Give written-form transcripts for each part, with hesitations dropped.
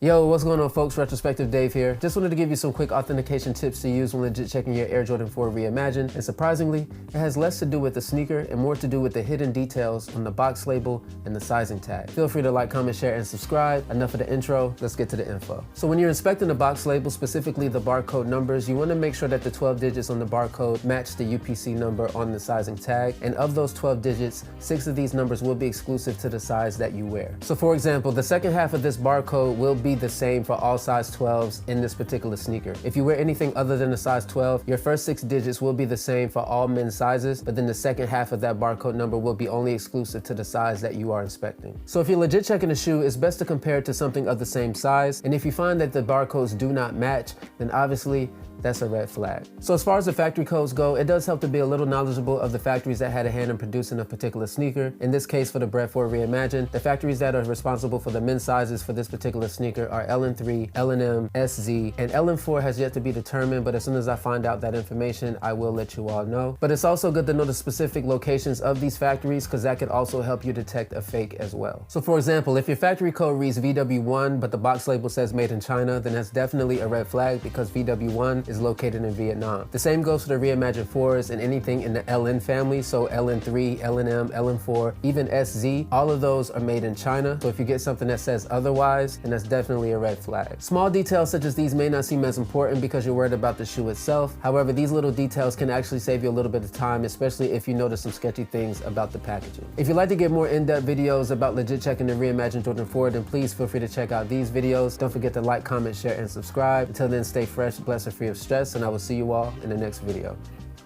Yo, what's going on folks? Retrospective Dave here. Just wanted to give you some quick authentication tips to use when legit checking your Air Jordan 4 Reimagined, and surprisingly, it has less to do with the sneaker and more to do with the hidden details on the box label and the sizing tag. Feel free to like, comment, share, and subscribe. Enough of the intro, let's get to the info. So when you're inspecting the box label, specifically the barcode numbers, you want to make sure that the 12 digits on the barcode match the UPC number on the sizing tag, and of those 12 digits, 6 of these numbers will be exclusive to the size that you wear. So for example, the second half of this barcode will be the same for all size 12s in this particular sneaker. If you wear anything other than a size 12, your first 6 digits will be the same for all men's sizes, but then the second half of that barcode number will be only exclusive to the size that you are inspecting. So if you're legit checking a shoe, it's best to compare it to something of the same size, and if you find that the barcodes do not match, then obviously that's a red flag. So as far as the factory codes go, it does help to be a little knowledgeable of the factories that had a hand in producing a particular sneaker. In this case, for the Bred 4 Reimagined, the factories that are responsible for the men's sizes for this particular sneaker are LN3, LNM, SZ, and LN4 has yet to be determined, but as soon as I find out that information, I will let you all know. But it's also good to know the specific locations of these factories, because that could also help you detect a fake as well. So for example, if your factory code reads VW1, but the box label says made in China, then that's definitely a red flag, because VW1 is located in Vietnam. The same goes for the Reimagined 4s and anything in the LN family, so LN3, LNM, LN4, even SZ, all of those are made in China. So if you get something that says otherwise, then that's definitely a red flag. Small details such as these may not seem as important because you're worried about the shoe itself. However, these little details can actually save you a little bit of time, especially if you notice some sketchy things about the packaging. If you'd like to get more in-depth videos about legit checking the Reimagined Jordan 4, then please feel free to check out these videos. Don't forget to like, comment, share, and subscribe. Until then, stay fresh, blessed, and free of stress, and I will see you all in the next video.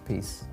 Peace.